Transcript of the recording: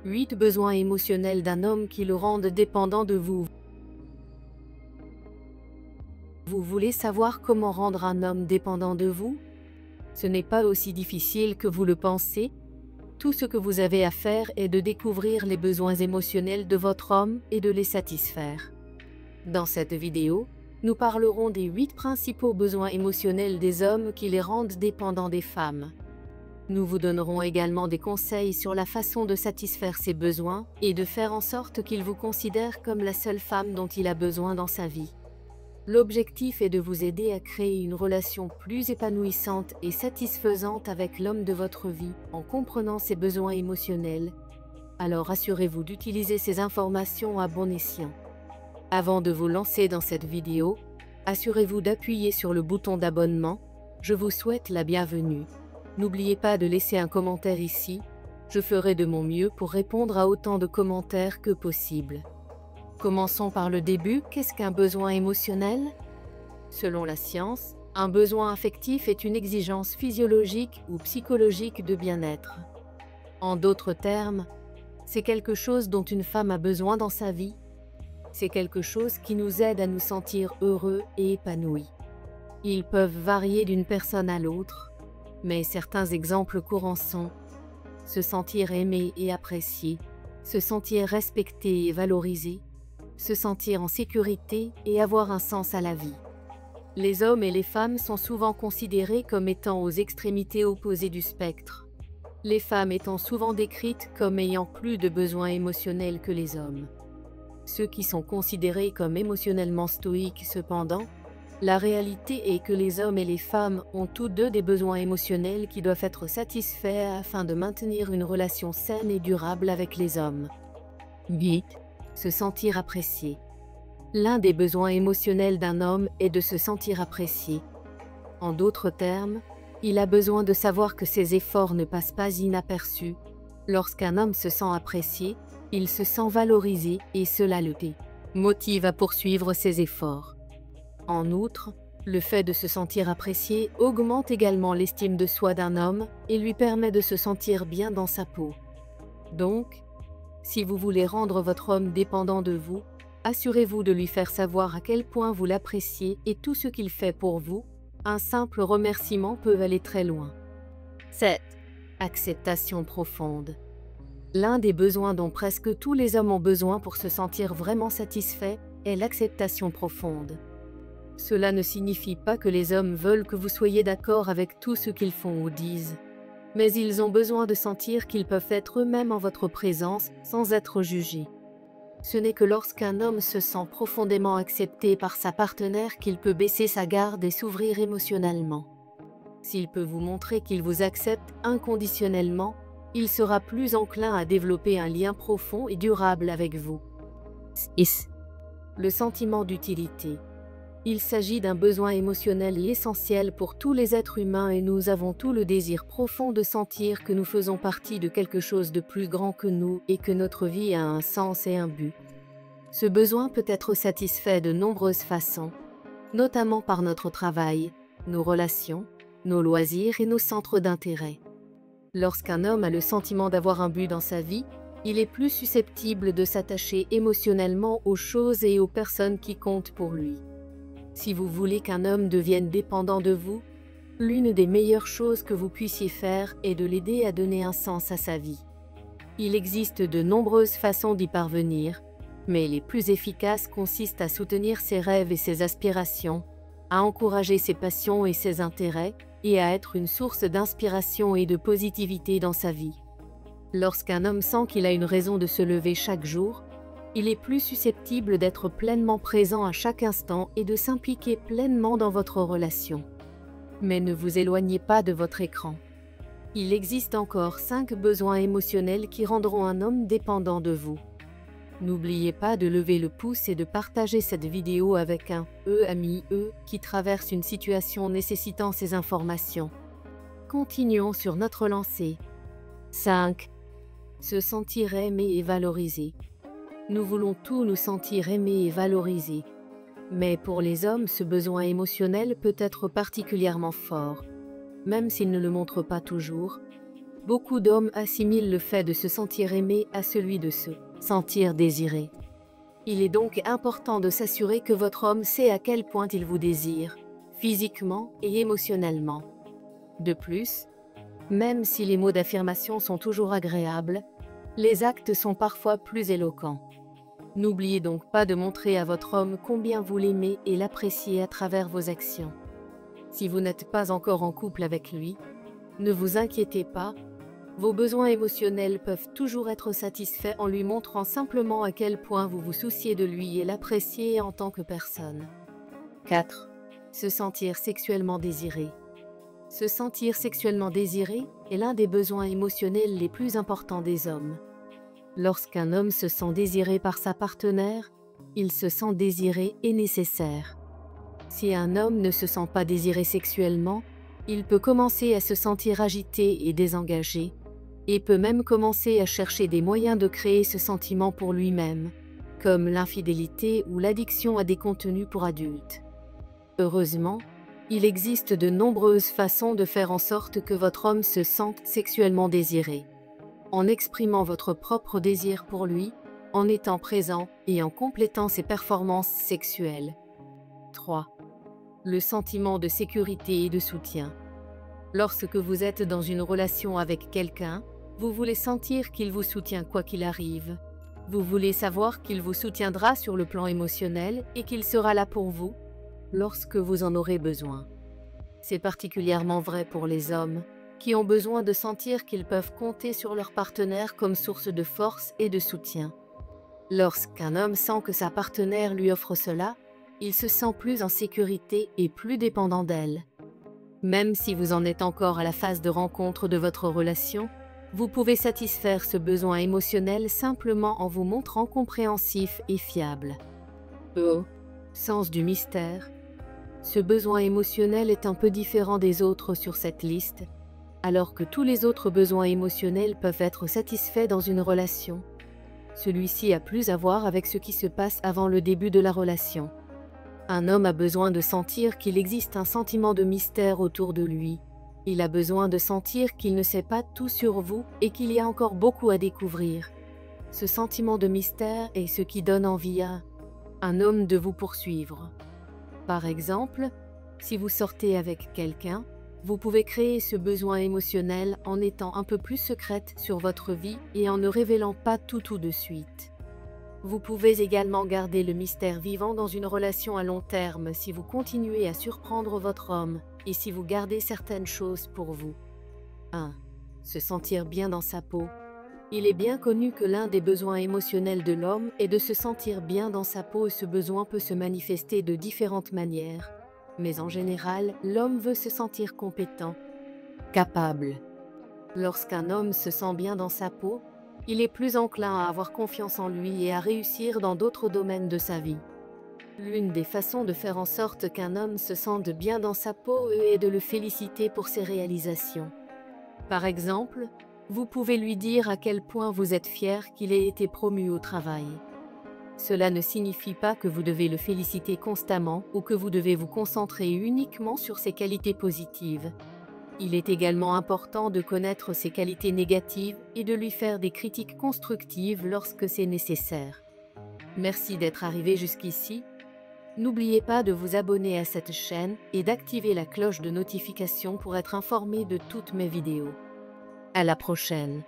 8 besoins émotionnels d'un homme qui le rendent dépendant de vous. Vous voulez savoir comment rendre un homme dépendant de vous? Ce n'est pas aussi difficile que vous le pensez. Tout ce que vous avez à faire est de découvrir les besoins émotionnels de votre homme et de les satisfaire. Dans cette vidéo, nous parlerons des 8 principaux besoins émotionnels des hommes qui les rendent dépendants des femmes. Nous vous donnerons également des conseils sur la façon de satisfaire ces besoins et de faire en sorte qu'il vous considère comme la seule femme dont il a besoin dans sa vie. L'objectif est de vous aider à créer une relation plus épanouissante et satisfaisante avec l'homme de votre vie en comprenant ses besoins émotionnels. Alors assurez-vous d'utiliser ces informations à bon escient. Avant de vous lancer dans cette vidéo, assurez-vous d'appuyer sur le bouton d'abonnement. Je vous souhaite la bienvenue. N'oubliez pas de laisser un commentaire ici. Je ferai de mon mieux pour répondre à autant de commentaires que possible. Commençons par le début. Qu'est-ce qu'un besoin émotionnel? Selon la science, un besoin affectif est une exigence physiologique ou psychologique de bien-être. En d'autres termes, c'est quelque chose dont une femme a besoin dans sa vie. C'est quelque chose qui nous aide à nous sentir heureux et épanouis. Ils peuvent varier d'une personne à l'autre, mais certains exemples courants sont se sentir aimé et apprécié, se sentir respecté et valorisé, se sentir en sécurité et avoir un sens à la vie. Les hommes et les femmes sont souvent considérés comme étant aux extrémités opposées du spectre, les femmes étant souvent décrites comme ayant plus de besoins émotionnels que les hommes. Ceux qui sont considérés comme émotionnellement stoïques cependant, la réalité est que les hommes et les femmes ont tous deux des besoins émotionnels qui doivent être satisfaits afin de maintenir une relation saine et durable avec les hommes. 8. Se sentir apprécié. L'un des besoins émotionnels d'un homme est de se sentir apprécié. En d'autres termes, il a besoin de savoir que ses efforts ne passent pas inaperçus. Lorsqu'un homme se sent apprécié, il se sent valorisé et cela le motive à poursuivre ses efforts. En outre, le fait de se sentir apprécié augmente également l'estime de soi d'un homme et lui permet de se sentir bien dans sa peau. Donc, si vous voulez rendre votre homme dépendant de vous, assurez-vous de lui faire savoir à quel point vous l'appréciez et tout ce qu'il fait pour vous. Un simple remerciement peut aller très loin. 7. Acceptation profonde. L'un des besoins dont presque tous les hommes ont besoin pour se sentir vraiment satisfaits est l'acceptation profonde. Cela ne signifie pas que les hommes veulent que vous soyez d'accord avec tout ce qu'ils font ou disent, mais ils ont besoin de sentir qu'ils peuvent être eux-mêmes en votre présence sans être jugés. Ce n'est que lorsqu'un homme se sent profondément accepté par sa partenaire qu'il peut baisser sa garde et s'ouvrir émotionnellement. S'il peut vous montrer qu'il vous accepte inconditionnellement, il sera plus enclin à développer un lien profond et durable avec vous. 6. Le sentiment d'utilité. Il s'agit d'un besoin émotionnel et essentiel pour tous les êtres humains et nous avons tout le désir profond de sentir que nous faisons partie de quelque chose de plus grand que nous et que notre vie a un sens et un but. Ce besoin peut être satisfait de nombreuses façons, notamment par notre travail, nos relations, nos loisirs et nos centres d'intérêt. Lorsqu'un homme a le sentiment d'avoir un but dans sa vie, il est plus susceptible de s'attacher émotionnellement aux choses et aux personnes qui comptent pour lui. Si vous voulez qu'un homme devienne dépendant de vous, l'une des meilleures choses que vous puissiez faire est de l'aider à donner un sens à sa vie. Il existe de nombreuses façons d'y parvenir, mais les plus efficaces consistent à soutenir ses rêves et ses aspirations, à encourager ses passions et ses intérêts, et à être une source d'inspiration et de positivité dans sa vie. Lorsqu'un homme sent qu'il a une raison de se lever chaque jour, il est plus susceptible d'être pleinement présent à chaque instant et de s'impliquer pleinement dans votre relation. Mais ne vous éloignez pas de votre écran. Il existe encore 5 besoins émotionnels qui rendront un homme dépendant de vous. N'oubliez pas de lever le pouce et de partager cette vidéo avec un ami qui traverse une situation nécessitant ces informations. Continuons sur notre lancée. 5. Se sentir aimé et valorisé. Nous voulons tous nous sentir aimés et valorisés. Mais pour les hommes, ce besoin émotionnel peut être particulièrement fort. Même s'ils ne le montrent pas toujours, Beaucoup d'hommes assimilent le fait de se sentir aimé à celui de se sentir désiré. Il est donc important de s'assurer que votre homme sait à quel point il vous désire, physiquement et émotionnellement. De plus, même si les mots d'affirmation sont toujours agréables, les actes sont parfois plus éloquents. N'oubliez donc pas de montrer à votre homme combien vous l'aimez et l'appréciez à travers vos actions. Si vous n'êtes pas encore en couple avec lui, ne vous inquiétez pas, vos besoins émotionnels peuvent toujours être satisfaits en lui montrant simplement à quel point vous vous souciez de lui et l'appréciez en tant que personne. 4. Se sentir sexuellement désiré. Se sentir sexuellement désiré est l'un des besoins émotionnels les plus importants des hommes. Lorsqu'un homme se sent désiré par sa partenaire, il se sent désiré et nécessaire. Si un homme ne se sent pas désiré sexuellement, il peut commencer à se sentir agité et désengagé, et peut même commencer à chercher des moyens de créer ce sentiment pour lui-même, comme l'infidélité ou l'addiction à des contenus pour adultes. Heureusement, il existe de nombreuses façons de faire en sorte que votre homme se sente sexuellement désiré. En exprimant votre propre désir pour lui, en étant présent et en complétant ses performances sexuelles. 3. Le sentiment de sécurité et de soutien. Lorsque vous êtes dans une relation avec quelqu'un, vous voulez sentir qu'il vous soutient quoi qu'il arrive. Vous voulez savoir qu'il vous soutiendra sur le plan émotionnel et qu'il sera là pour vous lorsque vous en aurez besoin. C'est particulièrement vrai pour les hommes, qui ont besoin de sentir qu'ils peuvent compter sur leur partenaire comme source de force et de soutien. Lorsqu'un homme sent que sa partenaire lui offre cela, il se sent plus en sécurité et plus dépendant d'elle. Même si vous en êtes encore à la phase de rencontre de votre relation, vous pouvez satisfaire ce besoin émotionnel simplement en vous montrant compréhensif et fiable. Sens du mystère. Ce besoin émotionnel est un peu différent des autres sur cette liste, alors que tous les autres besoins émotionnels peuvent être satisfaits dans une relation. Celui-ci a plus à voir avec ce qui se passe avant le début de la relation. Un homme a besoin de sentir qu'il existe un sentiment de mystère autour de lui. Il a besoin de sentir qu'il ne sait pas tout sur vous et qu'il y a encore beaucoup à découvrir. Ce sentiment de mystère est ce qui donne envie à un homme de vous poursuivre. Par exemple, si vous sortez avec quelqu'un, vous pouvez créer ce besoin émotionnel en étant un peu plus secrète sur votre vie et en ne révélant pas tout de suite. Vous pouvez également garder le mystère vivant dans une relation à long terme si vous continuez à surprendre votre homme et si vous gardez certaines choses pour vous. 1. Se sentir bien dans sa peau. Il est bien connu que l'un des besoins émotionnels de l'homme est de se sentir bien dans sa peau et ce besoin peut se manifester de différentes manières. Mais en général, l'homme veut se sentir compétent, capable. Lorsqu'un homme se sent bien dans sa peau, il est plus enclin à avoir confiance en lui et à réussir dans d'autres domaines de sa vie. L'une des façons de faire en sorte qu'un homme se sente bien dans sa peau est de le féliciter pour ses réalisations. Par exemple, vous pouvez lui dire à quel point vous êtes fier qu'il ait été promu au travail. Cela ne signifie pas que vous devez le féliciter constamment ou que vous devez vous concentrer uniquement sur ses qualités positives. Il est également important de connaître ses qualités négatives et de lui faire des critiques constructives lorsque c'est nécessaire. Merci d'être arrivé jusqu'ici. N'oubliez pas de vous abonner à cette chaîne et d'activer la cloche de notification pour être informé de toutes mes vidéos. À la prochaine.